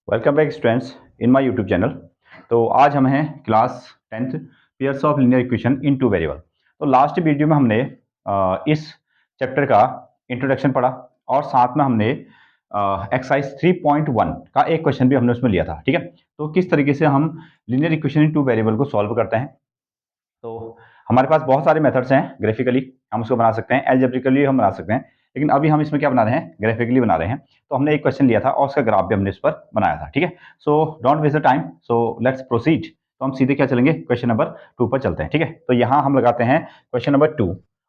Welcome back students in my YouTube channel. तो आज हम हैं class 10th pairs of linear equation in two variable. तो last video में हमने इस चैप्टर का इंट्रोडक्शन पढ़ा और साथ में हमने एक्सरसाइज 3.1 का एक क्वेश्चन भी हमने उसमें लिया था। ठीक है, तो किस तरीके से हम linear equation in two variable को सॉल्व करते हैं। तो हमारे पास बहुत सारे मेथड्स हैं। ग्राफिकली हम उसको बना सकते हैं, एल्जेब्रिकली हम बना सकते हैं, लेकिन अभी हम इसमें क्या बना रहे हैं, ग्राफिकली बना रहे हैं। तो हमने एक क्वेश्चन लिया था और उसका ग्राफ भी हमने इस पर बनाया था। ठीक है, so don't waste the time, so let's proceed. तो हम सीधे क्या चलेंगे, क्वेश्चन नंबर 2 पर चलते हैं। ठीक है, तो यहाँ हम लगाते हैं क्वेश्चन नंबर 2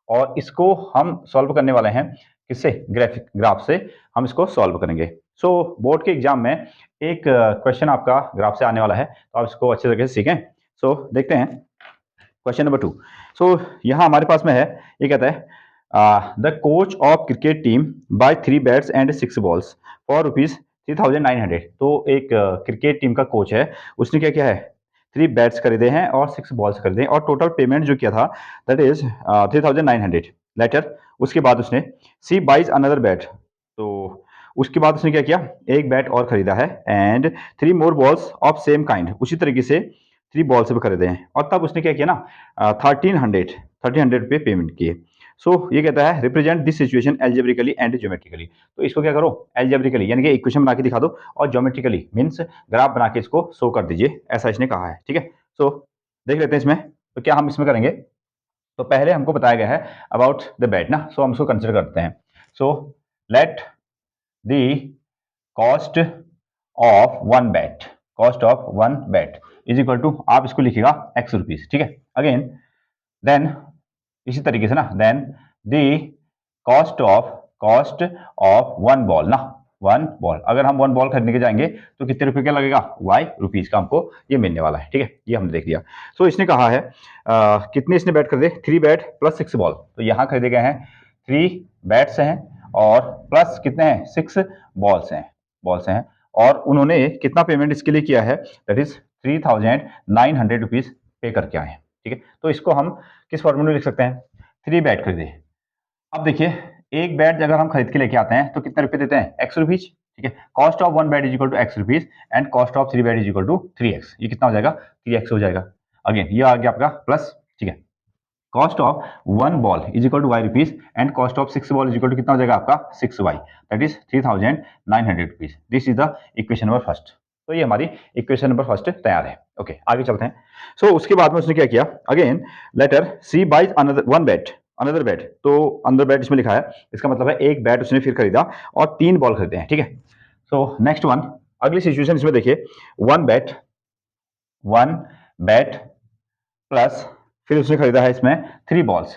और इसको हम सॉल्व करने वाले हैं किससे, ग्राफ से हम इसको सॉल्व करेंगे। सो बोर्ड के एग्जाम में एक क्वेश्चन आपका ग्राफ से आने वाला है, तो आप इसको अच्छे तरीके से सीखें। सो देखते हैं क्वेश्चन नंबर 2। सो यहाँ हमारे पास में है, ये कहता है the coach of cricket team buy 3 bats and 6 balls for ₹3,900। तो एक क्रिकेट टीम का कोच है, उसने क्या किया है, 3 बैट्स खरीदे हैं और 6 बॉल्स खरीदे हैं और टोटल पेमेंट जो किया था दैट इज 3,900 लेटर। उसके बाद उसने सी बाइज अनदर बैट, तो उसके बाद उसने क्या किया, एक बैट और खरीदा है and 3 more balls of same kind, उसी तरीके से 3 बॉल्स भी खरीदे हैं और तब उसने क्या किया ना, 1300 रुपये पेमेंट किए। सो ये कहता है represent this situation algebraically and geometrically. तो इसको क्या करो, एल्जेब्रिकली यानी कि इक्वेशन बना के दिखा दो और ज्योमेट्रिकली मीन्स ग्राफ बना के इसको शो कर दीजिए, ऐसा इसने कहा है। ठीक है, सो देख लेते हैं इसमें तो क्या हम इसमें करेंगे। तो पहले हमको बताया गया है अबाउट द बैट ना, सो हम उसको कंसिडर करते हैं। So let the cost of one bat, cost of one bat is equal to, आप इसको लिखिएगा एक्स रुपीज। ठीक है, अगेन देन इसी तरीके से ना, then the cost of one ball ना, वन बॉल, अगर हम वन बॉल खरीदने के जाएंगे तो कितने रुपए का लगेगा, वाई रुपीज का हमको ये मिलने वाला है। ठीक है, ये हमने देख लिया। सो इसने कहा है कितने इसने बैट खरीदे, 3 बैट प्लस 6 बॉल, तो यहाँ खरीदे गए हैं 3 बैट्स हैं और प्लस कितने हैं, 6 बॉल्स हैं और उन्होंने कितना पेमेंट इसके लिए किया है, दैट इज 3,900 रुपीज पे करके आए हैं। ठीक है, तो इसको हम किस फॉर्मूले में लिख सकते हैं, 3 बैट खरीदे। अब देखिए, एक बैट अगर हम खरीद के लेके आते हैं तो कितने रुपए देते हैं, एक्स रुपीज। ठीक है, cost of one bat is equal to X rupees and cost of 3 bat is equal to 3x। ये कितना हो जाएगा, 3x हो जाएगा। अगेन ये आ गया आपका प्लस। ठीक है, cost of one ball is equal to Y rupees and cost of 6 ball is equal to कितना हो जाएगा आपका 6y, that is 3,900 rupees. This is the equation number first. तो ये हमारी इक्वेशन नंबर फर्स्ट तैयार है। ओके, आगे चलते हैं। सो उसके बाद में उसने क्या किया, again later C buys another one bat, another bat, तो अनदर बैट इसमें लिखा है, इसका मतलब है एक बैट उसने फिर खरीदा और 3 बॉल खरीदे हैं। ठीक है, सो नेक्स्ट वन, अगली सिचुएशन इसमें देखिए, वन बैट प्लस फिर उसने खरीदा है इसमें 3 बॉल्स।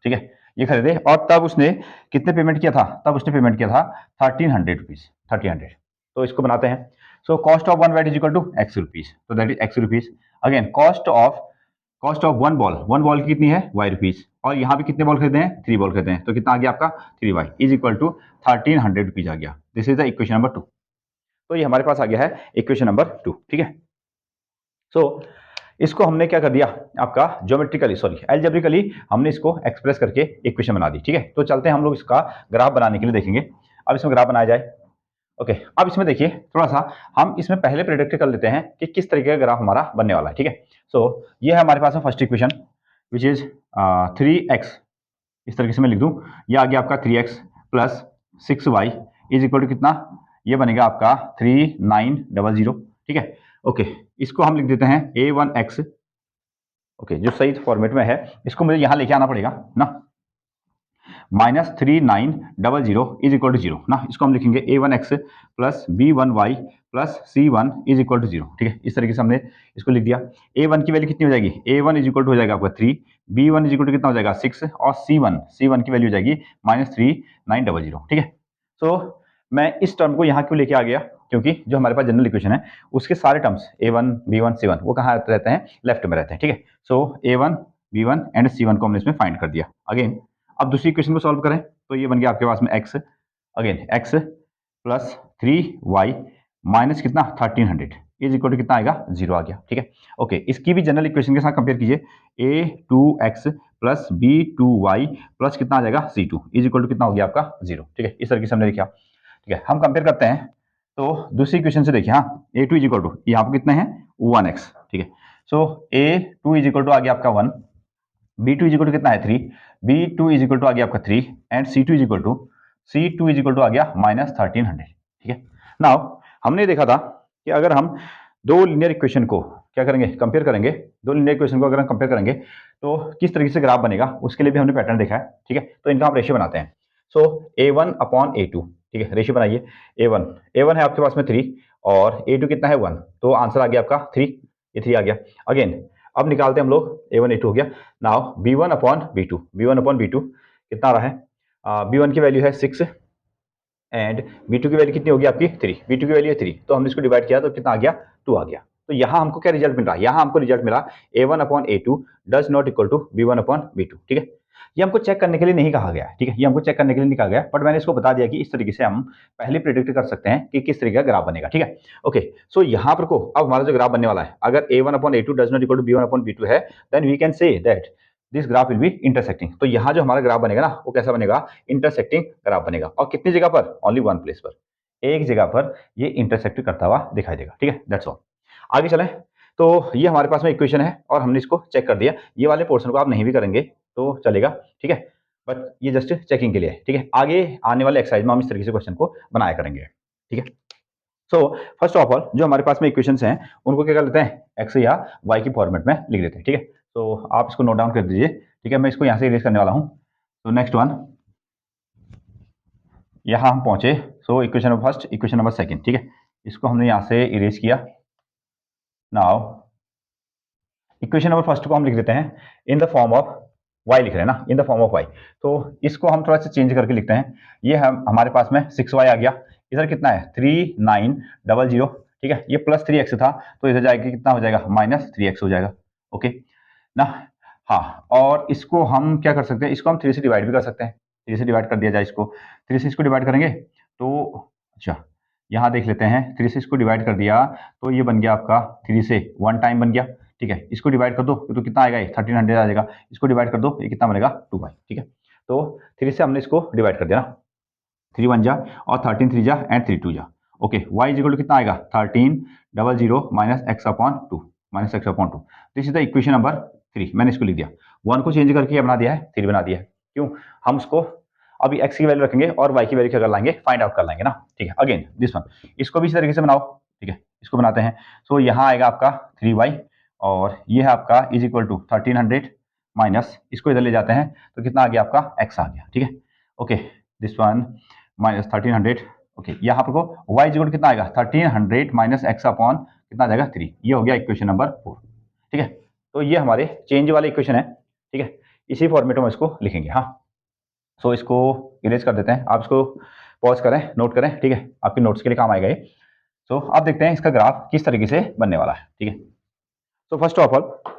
ठीक है, ये खरीदे और तब उसने कितने पेमेंट किया था, तब उसने पेमेंट किया था 1300 रुपीज, 1300। तो इसको बनाते हैं। So cost of one bat is equal to X rupees, तो that is X rupees. Again cost of one ball की कितनी है, वाई रुपीज, और यहाँ भी कितने बॉल खरीदे हैं, 3 बॉल खरीदे हैं, तो कितना आ गया आपका 3y is equal to 1300 rupees आ गया। This is the equation number 2। तो ये हमारे पास आ गया है इक्वेशन नंबर 2। ठीक है, सो इसको हमने क्या कर दिया, आपका ज्योमेट्रिकली सॉरी एल्जेब्रिकली हमने इसको एक्सप्रेस करके इक्वेशन बना दी। ठीक है, तो चलते हैं हम लोग इसका ग्राफ बनाने के लिए देखेंगे। अब इसमें ग्राफ बनाया जाए। ओके, अब इसमें देखिए थोड़ा सा हम इसमें पहले प्रेडिक्ट कर लेते हैं कि किस तरीके का ग्राफ हमारा बनने वाला है। ठीक है, सो ये है हमारे पास में first equation which is 3x, इस तरीके से मैं लिख दूं, ये आ गया आपका 3x plus 6y is equal to कितना, ये बनेगा आपका 3900। ठीक है, ओके, इसको हम लिख देते हैं a1x। ओके, जो सही फॉर्मेट में है इसको मुझे यहाँ लेके आना पड़ेगा ना, -3900 इज इक्वल टू 0 ना, इसको हम लिखेंगे a1x plus b1y plus c1 is equal to 0। ठीक है, इस तरीके से हमने इसको लिख दिया। a1 की वैल्यू कितनी हो जाएगी, a1 इज इक्वल टू हो जाएगा आपका 3, b1 इज इक्वल टू कितना हो जाएगा 6 और c1 की वैल्यू हो जाएगी -3900। ठीक है, सो मैं इस टर्म को यहाँ क्यों लेके आ गया, क्योंकि जो हमारे पास जनरल इक्वेशन है उसके सारे टर्म्स a1 b1 c1 वो कहाँ रहते हैं, लेफ्ट में रहते हैं। ठीक है, सो a1 b1 एंड c1 को हमने इसमें फाइंड कर दिया। अगेन अब दूसरी इक्वेशन को सॉल्व करें तो ये बन गया आपके पास में x, again x plus 3y minus कितना 1300 इज इक्वल टू कितना आएगा 0 आ गया। ठीक है, ओके, इसकी भी जनरल इक्वेशन के साथ कंपेयर कीजिए, a2x प्लस b2y प्लस कितना आ जाएगा c2 इज इक्वल टू कितना हो गया आपका 0। ठीक है, इस तरीके से हमने लिखा। ठीक है, हम कंपेयर करते हैं तो दूसरी इक्वेशन से देखिए, हाँ, a2 इज इक्वल टू, यहाँ पर कितने हैं 1x, ठीक है। सो a2 इज इक्वल टू आ गया आपका 1, b2 इज इक्वल टू कितना है 3, b2 इज इक्वल टू आ गया आपका 3 and c2 is equal to आ गया -1300, ठीक है। नाउ हमने देखा था कि अगर हम दो लीनियर इक्वेशन को क्या करेंगे, कंपेयर करेंगे, दो लीनियर इक्वेशन को अगर हम कंपेयर करेंगे तो किस तरीके से ग्राफ बनेगा, उसके लिए भी हमने पैटर्न देखा है, ठीक है। तो इनका हम रेशियो बनाते हैं। सो a1 अपॉन a2, ठीक है, रेशियो बनाइए। a1 है आपके पास में 3 और a2 कितना है 1, तो आंसर आ गया आपका 3, ये 3 आ गया। अगेन अब निकालते हैं हम लोग, a1 a2 हो गया। नाउ b1 अपॉन b2 कितना आ रहा है, b1 की वैल्यू है 6 एंड b2 की वैल्यू कितनी होगी आपकी 3, b2 की वैल्यू है 3, तो हमने इसको डिवाइड किया तो कितना आ गया 2 आ गया। तो यहाँ हमको क्या रिजल्ट मिल रहा है, यहाँ हमको रिजल्ट मिला a1 upon a2 does not equal to b1 upon b2, ठीक है। ये हमको चेक करने के लिए नहीं कहा गया है, ठीक है, ये हमको चेक करने के लिए नहीं कहा गया, बट मैंने इसको बता दिया कि इस तरीके से हम पहले प्रिडिक्ट कर सकते हैं कि किस तरीके का ग्राफ बनेगा, ठीक है। ओके, सो यहाँ पर को अब हमारा जो ग्राफ बनने वाला है, अगर a1 upon a2 does not equal to b1 upon b2 है, then we can say that this graph will be intersecting. तो यहाँ जो हमारा ग्राफ बनेगा ना, वो कैसा बनेगा, इंटरसेक्टिंग ग्राफ बनेगा। और कितनी जगह पर, ओनली वन प्लेस पर, एक जगह पर ये इंटरसेक्ट करता हुआ दिखाई देगा, ठीक है, दैट्स ऑल। आगे चलें, तो ये हमारे पास में इक्वेशन है और हमने इसको चेक कर दिया। ये वाले पोर्शन को आप नहीं भी करेंगे तो चलेगा, ठीक है, बट ये जस्ट चेकिंग के लिए है, ठीक है। आगे आने वाले एक्सरसाइज में हम इस तरीके से क्वेश्चन को बनाया करेंगे, ठीक है। सो फर्स्ट ऑफ ऑल जो हमारे पास में इक्वेशंस हैं उनको क्या कर लेते हैं, एक्स या वाई की फॉर्मेट में लिख देते हैं, ठीक है। तो आप इसको नोट डाउन कर दीजिए, ठीक है, मैं इसको यहाँ से इरेज करने वाला हूँ। तो नेक्स्ट वन, यहाँ हम पहुंचे। So equation number first, equation number second, ठीक है, इसको हमने यहाँ से इरेज किया। नाउ इक्वेशन नंबर फर्स्ट को हम लिख देते हैं in the form of y, लिख रहे हैं ना, in the form of y। तो इसको हम थोड़ा सा चेंज करके लिखते हैं। ये हम हमारे पास में 6y आ गया, इधर कितना है 3900, ठीक है, ये प्लस 3x था तो इधर जाएगा कितना हो जाएगा -3x हो जाएगा, ओके ना। हाँ, और इसको हम क्या कर सकते हैं, इसको हम 3 से डिवाइड भी कर सकते हैं, 3 से डिवाइड कर दिया जाए इसको, 3 से इसको डिवाइड करेंगे तो अच्छा यहाँ देख लेते हैं, 3 से इसको डिवाइड कर दिया तो ये बन गया आपका 3 से 1 टाइम बन गया, ठीक है। इसको डिवाइड कर दो तो कितना आएगा, 1300 आ जाएगा। इसको डिवाइड कर दो, ये कितना बनेगा 2y, ठीक है। तो 3 से हमने इसको डिवाइड कर दिया ना, 3 1 जा और 13 3 जा एंड 3 2 जा, okay. y is equal to कितना आएगा 1300 minus X upon two, this is the equation number 3। मैंने इसको लिख दिया, 1 को चेंज करके बना दिया है 3 बना दिया है। क्यों, हम उसको अभी x की वैल्यू रखेंगे और y की वैल्यू क्या कर लाएंगे, फाइंड आउट कर लाएंगे ना, ठीक है। अगेन दिस वन, इसको भी इसी तरीके से बनाओ, ठीक है, इसको बनाते हैं। सो यहाँ आएगा आपका 3y और ये है आपका इज इक्वल टू 1300 माइनस, इसको इधर ले जाते हैं तो कितना आ गया आपका x आ गया, ठीक है, okay. This one minus 1300, okay. यहाँ पर को y इज इक्वल टू कितना आएगा 1300 माइनस x अपॉन कितना आ जाएगा 3, ये हो गया इक्वेशन नंबर 4, ठीक है। तो ये हमारे चेंज वाले इक्वेशन है, ठीक है, इसी फॉर्मेट में इसको लिखेंगे। हाँ, सो इसको इरेज कर देते हैं, आप इसको पॉज करें, नोट करें, ठीक है, आपके नोट्स के लिए काम आएगा ये। सो अब देखते हैं इसका ग्राफ किस तरीके से बनने वाला है, ठीक है। तो फर्स्ट ऑफ ऑल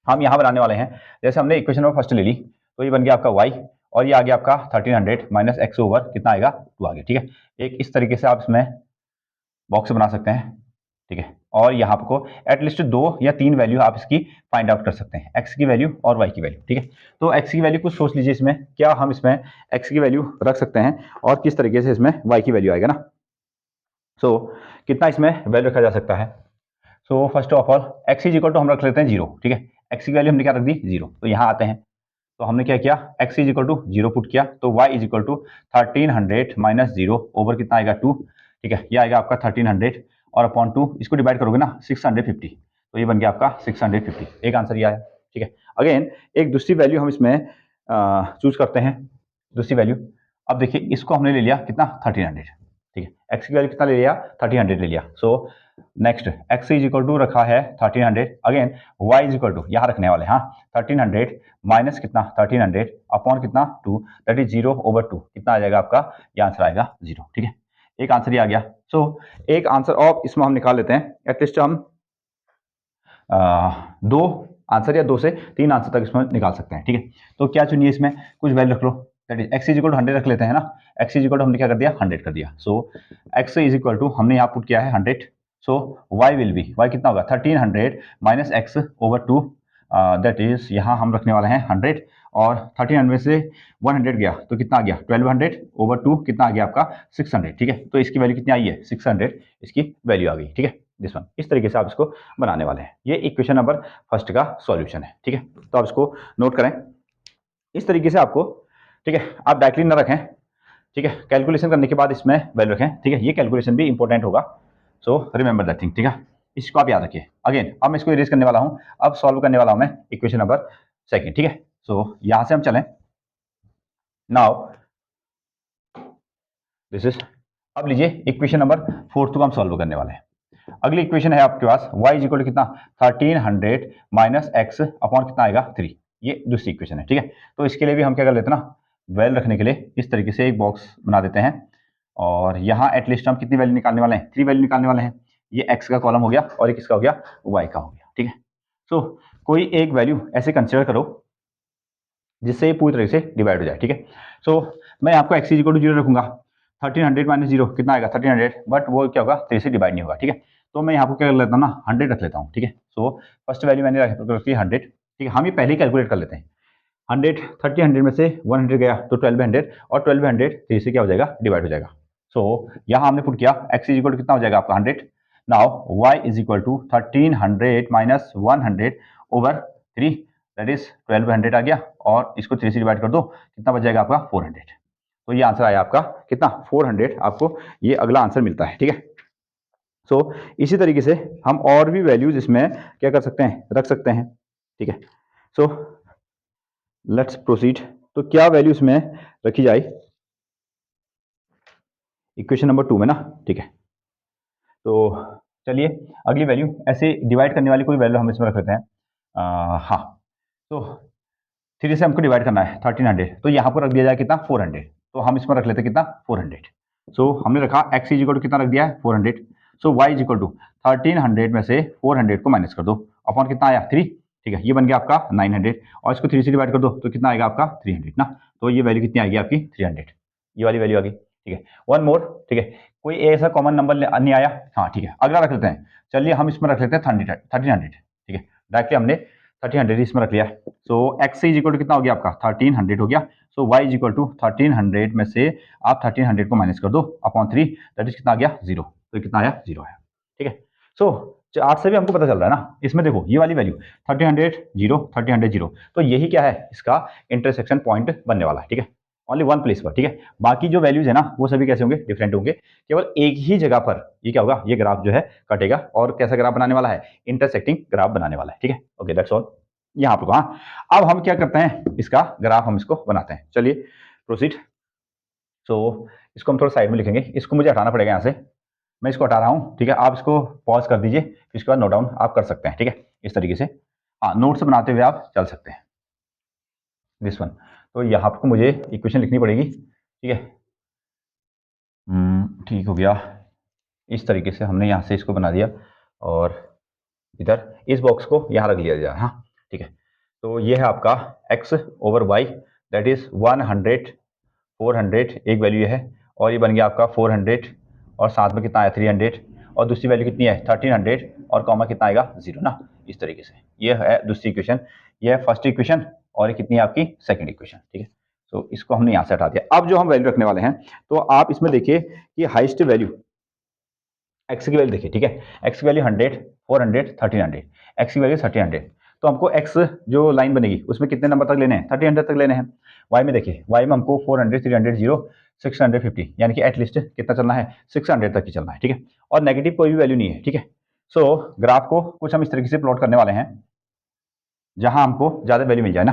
हम यहाँ बनाने वाले हैं, जैसे हमने इक्वेशन नंबर फर्स्ट ले ली तो ये बन गया आपका y और ये आ गया आपका 1300 माइनस एक्स ओवर कितना आएगा 2 आ गया, ठीक है। एक इस तरीके से आप इसमें बॉक्स बना सकते हैं, ठीक है, और यहाँ पर को एटलीस्ट 2 या 3 वैल्यू आप इसकी फाइंड आउट कर सकते हैं, x की वैल्यू और y की वैल्यू, ठीक है। तो x की वैल्यू कुछ सोच लीजिए, इसमें क्या हम इसमें x की वैल्यू रख सकते हैं और किस तरीके से इसमें y की वैल्यू आएगा ना। सो कितना इसमें वैल्यू रखा जा सकता है। So first of all x is equal to हम रख लेते हैं 0, ठीक है, x की वैल्यू हमने क्या रख दी 0। तो यहाँ आते हैं तो हमने क्या किया, x is equal to 0 put किया तो y is equal to 1300 minus 0 over कितना आएगा 2, ठीक है, ये आएगा आपका 1300 और अपॉन 2, इसको डिवाइड करोगे ना 650, तो ये बन गया आपका 650, एक आंसर ये आया, ठीक है। अगेन एक दूसरी वैल्यू हम इसमें चूज करते हैं, दूसरी वैल्यू। अब देखिए इसको हमने ले लिया कितना 1300, ठीक है, x की वैल्यू कितना ले लिया 1300 ले लिया। So next x is equal to रखा है 1300, again y is equal to यहाँ रखने वाले, हाँ 1300 माइनस कितना 1300 अपॉन कितना 2, दैट इज 0 ओवर 2, कितना आ जाएगा आपका, ये आंसर आएगा 0, ठीक है, एक आंसर ये आ गया। सो एक आंसर और इसमें हम निकाल लेते हैं, एटलीस्ट हम 2 आंसर या 2 से 3 आंसर तक इसमें निकाल सकते हैं, ठीक है। तो क्या चुनिए, इसमें कुछ वैल्यू रख लो, that is x is equal to 100 रख लेते हैं ना, x इज इक्वल टू हमने क्या कर दिया 100 कर दिया। सो x इज इक्वल टू हमने यहाँ पुट किया है 100, सो y विल बी, y कितना होगा 1300 minus x over 2, that is यहाँ हम रखने वाले हैं 100 और 1300 में से 100 गया तो कितना आ गया 1200 ओवर 2 कितना आ गया आपका 600। ठीक है, तो इसकी वैल्यू कितनी आई है 600 इसकी वैल्यू आ गई। ठीक है, दिस वन। इस तरीके से आप इसको बनाने वाले हैं। ये इक्वेशन नंबर फर्स्ट का सॉल्यूशन है। ठीक है, तो आप इसको नोट करें इस तरीके से आपको। ठीक है, आप डायरेक्टली न रखें। ठीक है, कैलकुलेशन करने के बाद इसमें वैल्यू रखें। ठीक है, ये कैलकुलेशन भी इंपॉर्टेंट होगा, सो रिमेंबर दैट थिंग। ठीक है, इसको आप याद रखिए। अगेन अब मैं इसको इरेज करने वाला हूं, अब सॉल्व करने वाला हूं मैं इक्वेशन नंबर सेकंड। ठीक है, सो यहां से हम चलें नाउ दिस इज। अब लीजिए इक्वेशन नंबर फोर्थ को हम सॉल्व करने वाले हैं। अगली इक्वेशन है आपके पास y इज इक्वल टू कितना 1300 माइनस एक्स अपॉन कितना आएगा 3। ये दूसरी इक्वेशन है। ठीक है, तो इसके लिए भी हम क्या कर लेते हैं ना, वैल्यू रखने के लिए इस तरीके से एक बॉक्स बना देते हैं और यहाँ एटलीस्ट हम कितनी वैल्यू निकालने वाले हैं 3 वैल्यू निकालने वाले हैं। ये x का कॉलम हो गया और एक किसका हो गया y का हो गया। ठीक है, सो कोई एक वैल्यू ऐसे कंसिडर करो जिससे ये पूरी तरह से डिवाइड हो जाए। ठीक है, सो मैं आपको x इक्वल टू 0 रखूंगा। 1300 माइनस 0 कितना आएगा 1300, बट वो क्या होगा 3 से डिवाइड नहीं होगा। ठीक है, तो मैं यहाँ पर क्या कर लेता हूँ ना 100 रख लेता हूँ। ठीक है, सो फर्स्ट वैल्यू मैंने रखी 100। ठीक है, हम ये पहले ही कैलकुलेट कर लेते हैं। 100 1300 में से 100 गया तो 1200 और 1200 3 से क्या हो जाएगा डिवाइड हो जाएगा। सो यहाँ हमने पुट किया x इज इक्वल टू कितना हो जाएगा आपका 100। Now y is equal to 1300 minus 100 over 3 that is 1200 आ गया और इसको 3 से डिवाइड कर दो कितना बच जाएगा आपका 400। तो ये आंसर आया आपका कितना 400। आपको ये अगला आंसर मिलता है। ठीक है, सो इसी तरीके से हम और भी वैल्यूज इसमें क्या कर सकते हैं रख सकते हैं। ठीक है, सो लेट्स प्रोसीड। तो क्या वैल्यू इसमें रखी जाए इक्वेशन नंबर 2 में ना। ठीक है, तो चलिए अगली वैल्यू ऐसे डिवाइड करने वाली कोई वैल्यू हम इसमें रख लेते हैं। हाँ, तो 3 से हमको डिवाइड करना है 1300, तो यहाँ पर रख दिया जाए कितना 400। तो हम इसमें रख लेते हैं कितना 400। सो हमने रखा x इज इक्वल टू कितना रख दिया है 400। सो y इज इक्वल टू 1300 में से 400 को माइनस कर दो अपॉन कितना आया 3। ठीक है, ये बन गया आपका 900 और इसको 3 से डिवाइड कर दो तो कितना आएगा आपका 300 ना। तो ये वैल्यू कितनी आएगी आपकी 300, ये वाली वैल्यू आ गई। ठीक है, वन मोर। ठीक है, कोई ऐसा कॉमन नंबर नहीं आया। हाँ ठीक है, अगला रख लेते हैं। चलिए हम इसमें रख लेते हैं 1300। ठीक है, डायरेक्टली हमने 1300 इसमें रख लिया। सो x इज इक्वल टू कितना हो गया आपका 1300 हो गया। सो y इज इक्वल टू 1300 में से आप 1300 को माइनस कर दो अपॉन 3 दैट इज कितना आ गया 0। तो कितना आया 0 है। ठीक है, सो 8 से भी हमको पता चल रहा है ना, इसमें देखो ये वाली वैल्यू 1300 0 1300 0, तो यही क्या है इसका इंटरसेक्शन पॉइंट बनने वाला है। ठीक है, ओनली वन प्लेस पर। ठीक है, बाकी जो वैल्यूज है ना वो सभी कैसे होंगे डिफरेंट होंगे, केवल एक ही जगह पर ये क्या होगा ये ग्राफ जो है कटेगा और कैसा ग्राफ बनाने वाला है इंटरसेक्टिंग ग्राफ बनाने वाला है। ठीक है, ओके दैट्स ऑल यहाँ पर। हाँ, अब हम क्या करते हैं इसका ग्राफ हम इसको बनाते हैं। चलिए प्रोसीड। सो इसको हम थोड़ा साइड में लिखेंगे, इसको मुझे हटाना पड़ेगा यहाँ से, मैं इसको हटा रहा हूँ। ठीक है, आप इसको पॉज कर दीजिए, इसके बाद नोट डाउन आप कर सकते हैं। ठीक है, इस तरीके से हाँ नोट्स बनाते हुए आप चल सकते हैं दिस वन। तो यहाँ पर मुझे इक्वेशन लिखनी पड़ेगी। ठीक है, ठीक हो गया। इस तरीके से हमने यहाँ से इसको बना दिया और इधर इस बॉक्स को यहाँ रख लिया जाए। हाँ ठीक है, तो ये है आपका x over y that is 100 400 एक वैल्यू है और ये बन गया आपका 400 और साथ में कितना आया 300 और दूसरी वैल्यू कितनी है 1300 और कॉमा कितना आएगा 0 ना। इस तरीके से ये है दूसरी इक्वेशन, ये है फर्स्ट इक्वेशन और ये कितनी है आपकी सेकंड इक्वेशन। ठीक है, तो इसको हमने यहाँ से हटा दिया। अब जो हम वैल्यू रखने वाले हैं तो आप इसमें देखिए कि हाईएस्ट वैल्यू x की वैल्यू देखिए। ठीक है, x की वैल्यू 100 400 1300, x की वैल्यू 1300। तो हमको x जो लाइन बनेगी उसमें कितने नंबर तक लेने हैं 1300 तक लेने हैं। y में देखिए y में हमको 400 300 0 650 यानी कि एटलीस्ट कितना चलना है 600 तक ही चलना है। ठीक है, और नेगेटिव कोई भी वैल्यू नहीं है। ठीक है, सो ग्राफ को कुछ हम इस तरीके से प्लॉट करने वाले हैं जहां हमको ज्यादा वैल्यू मिल जाए ना।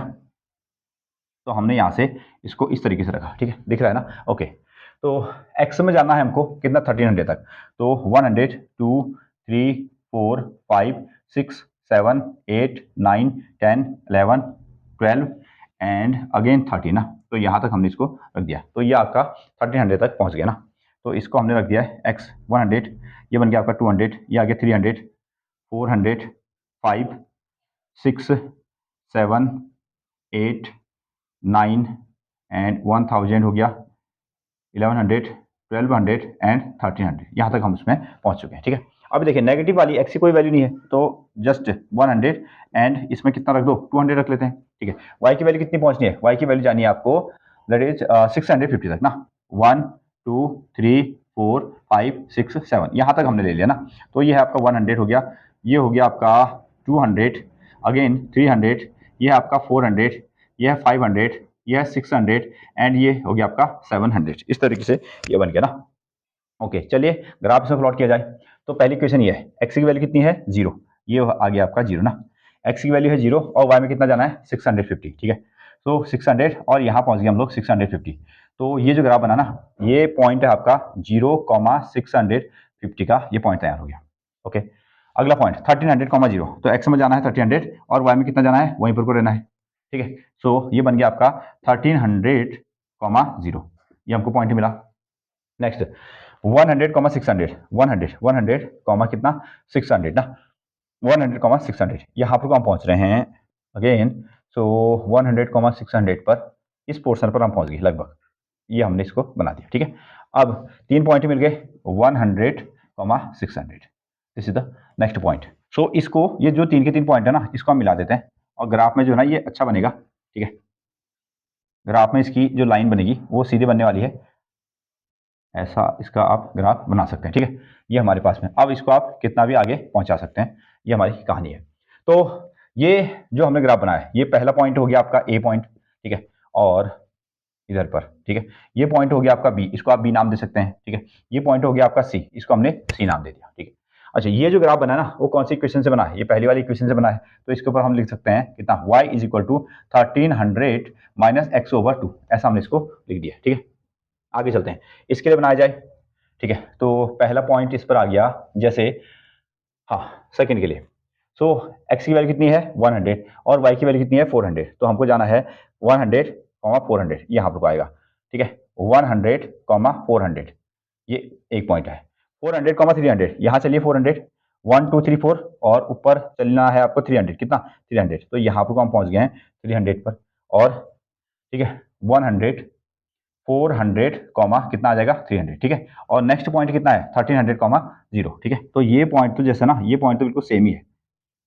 तो हमने यहाँ से इसको इस तरीके से रखा। ठीक है, दिख रहा है ना। ओके, तो x में जाना है हमको कितना 1300 तक, तो 100 2 3 4 5 6 7 8 9 10 11 12 एंड अगेन 30 ना। तो यहाँ तक हमने इसको रख दिया, तो ये आपका 1300 तक पहुँच गया ना। तो इसको हमने रख दिया है x 100, ये बन गया आपका 200, ये आ गया 300 400 5 6 7 8 9 एंड 1000 हो गया 1100 1200 एंड 1300, यहाँ तक हम उसमें पहुँच चुके हैं। ठीक है, अब देखिए नेगेटिव वाली एक्स की कोई वैल्यू नहीं है, तो जस्ट 100 एंड इसमें कितना रख दो, 200 रख लेते हैं, ठीक है। वाई की वैल्यू कितनी पहुंचनी है, वाई की वैल्यू जानी है आपको, दैट इज 650 तक ना, 1 2 3 4 5 6 7 यहाँ तक हमने ले लिया ना। तो ये है आपका 100 हो गया, ये हो गया आपका 200, अगेन 300, ये है आपका 400, ये है 500, ये है 600 एंड ये हो गया आपका 700। इस तरीके से ये बन गया ना। ओके चलिए ग्राफ इसमें प्लॉट किया जाए। तो पहली क्वेश्चन ये है, एक्स की वैल्यू कितनी है, 0, ये आ गया आपका 0 ना। एक्स की वैल्यू है 0 और वाई में कितना जाना है, 650, ठीक है। तो 600 और यहाँ पहुंच गए हम लोग 650। तो ये जो ग्राफ बना ना, ये पॉइंट है आपका 0,650 का, ये पॉइंट तैयार हो गया। ओके अगला पॉइंट 1300,0, तो एक्स में जाना है 1300 और वाई में कितना जाना है, वहीं पर को रहना है, ठीक है। सो ये बन गया आपका 1300,0, ये हमको पॉइंट मिला। नेक्स्ट 100,600, 100 कितना 600 ना, 100,600 यहाँ पर हम पहुंच रहे हैं अगेन। सो 100,600 पर इस पोर्शन पर हम पहुंच गए लगभग, ये हमने इसको बना दिया, ठीक है। अब 3 पॉइंट मिल गए 100,600, this is the next point. So इसको, ये जो 3 के 3 पॉइंट है ना, इसको हम मिला देते हैं और ग्राफ में जो है ना ये अच्छा बनेगा, ठीक है। ग्राफ में इसकी जो लाइन बनेगी वो सीधे बनने वाली है, ऐसा इसका आप ग्राफ बना सकते हैं, ठीक है। ये हमारे पास में, अब इसको आप कितना भी आगे पहुंचा सकते हैं, ये हमारी कहानी है। तो ये जो हमने ग्राफ बनाया, ये पहला पॉइंट हो गया आपका ए पॉइंट, ठीक है, और इधर पर, ठीक है। ये पॉइंट हो गया आपका बी, इसको आप बी नाम दे सकते हैं, ठीक है। ये पॉइंट हो गया आपका सी, इसको हमने सी नाम दे दिया, ठीक है। अच्छा ये जो ग्राफ बना ना, वो कौन सी इक्वेशन से बना है, ये पहली वाली इक्वेशन से बना है। तो इसके ऊपर हम लिख सकते हैं कितना, y is equal to 1300 minus x/2, ऐसा हमने इसको लिख दिया, ठीक है। आगे चलते हैं, इसके लिए बनाया जाए, ठीक है। तो पहला पॉइंट इस पर आ गया, जैसे हाँ सेकंड के लिए। सो एक्स की वैल्यू कितनी है 100 और वाई की वैल्यू कितनी है 400, तो हमको जाना है 100, 400, यहाँ पर आएगा, ठीक है। 100, 400, ये एक पॉइंट है। 400, 300, यहाँ चलिए 400, 1 2 3 4 और ऊपर चलना है आपको 300, कितना 300, तो यहाँ पर हम पहुंच गए हैं 300 पर, और ठीक है 100, 400, कितना आ जाएगा 300, ठीक है। और नेक्स्ट पॉइंट कितना है 1300, 0, ठीक है। तो ये पॉइंट तो जैसे ना, ये पॉइंट तो बिल्कुल सेम ही है,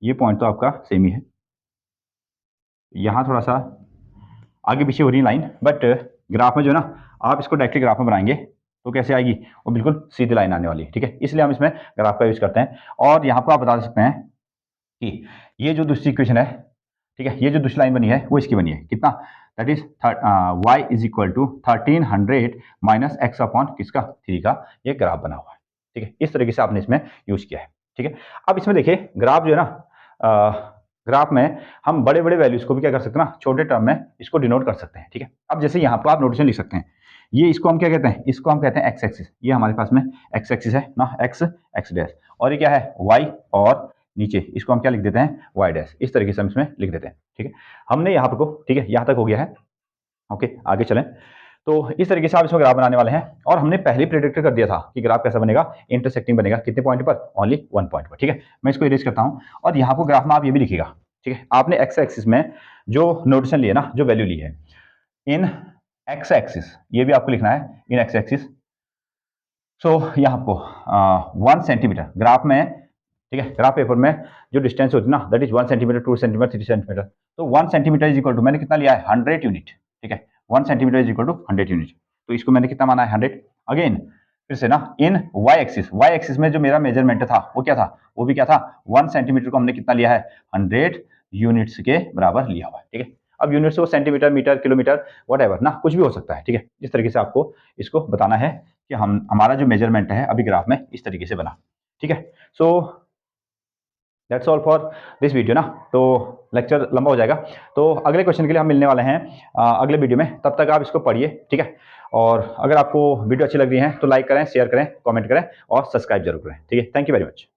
ये पॉइंट तो आपका सेम ही है। यहाँ थोड़ा सा आगे पीछे हो रही लाइन, बट ग्राफ में जो ना, आप इसको डायरेक्टली ग्राफ में बनाएंगे तो कैसे आएगी, वो बिल्कुल सीधी लाइन आने वाली है, ठीक है। इसलिए हम इसमें ग्राफ का यूज करते हैं। और यहाँ पर आप बता सकते हैं कि ये जो दूसरी इक्वेशन है, ठीक है, ये जो दूसरी लाइन बनी है वो इसकी बनी है, कितना, that is y is equal to 1300 minus X upon किसका 3 का, ये ग्राफ बना हुआ है, ठीक है। इस तरीके से आपने इसमें यूज किया है, ठीक है। अब इसमें देखिए ग्राफ जो है ना, ग्राफ में हम बड़े बड़े वैल्यूज को भी क्या कर सकते हैं ना, छोटे टर्म में इसको डिनोट कर सकते हैं, ठीक है। अब जैसे यहाँ पर आप नोटेशन लिख सकते हैं, ये इसको हम क्या कहते हैं, इसको हम कहते हैं एक्स एक्सिस, ये हमारे पास में एक्स एक्सिस है ना, एक्स एक्स डैश, और ये क्या है वाई, और नीचे इसको हम क्या लिख देते हैं वाई डैश, इस तरीके से हम इसमें लिख देते हैं, ठीक है। हमने यहाँ पर को, ठीक है, यहाँ तक हो गया है, ओके आगे चलें। तो इस तरीके से आप इसमें ग्राफ बनाने वाले हैं, और हमने पहले प्रेडिक्ट कर दिया था कि ग्राफ कैसा बनेगा, इंटरसेक्टिंग बनेगा, कितने पॉइंट पर, ओनली 1 पॉइंट पर, ठीक है। मैं इसको इरेज करता हूं, और यहाँ पर ग्राफ में आप ये भी लिखिएगा, ठीक है। आपने एक्स एक्सिस में जो नोटेशन लिया ना, जो वैल्यू ली है इन एक्स एक्सिस, ये भी आपको लिखना है इन एक्स एक्सिस। सो यहाँ आपको 1 सेंटीमीटर ग्राफ में, ठीक है, ग्राफ पेपर में जो डिस्टेंस होती है ना, that is 1 centimetre, 2 centimetre, 3 centimetre. तो 1 सेंटीमीटर इज इक्वल टू, मैंने कितना लिया है 100 यूनिट, ठीक है। 1 centimetre is equal to 100 unit, तो इसको मैंने कितना माना है 100। अगेन फिर से ना, इन वाई एक्सिस में जो मेरा मेजरमेंट था वो क्या था, वो भी क्या था 1 सेंटीमीटर को हमने कितना लिया है 100 यूनिट्स के बराबर लिया हुआ है, ठीक है। अब यूनिट्स वो सेंटीमीटर, मीटर, किलोमीटर, वट ना, कुछ भी हो सकता है, ठीक है। इस तरीके से आपको इसको बताना है कि हमारा जो मेजरमेंट है अभी ग्राफ में इस तरीके से बना, ठीक है। So that's all for this video ना। तो लेक्चर लंबा हो जाएगा, तो अगले क्वेश्चन के लिए हम मिलने वाले हैं अगले वीडियो में। तब तक आप इसको पढ़िए, ठीक है। और अगर आपको वीडियो अच्छी लग रही है तो लाइक करें, शेयर करें, कमेंट करें और सब्सक्राइब जरूर करें, ठीक है। Thank you very much.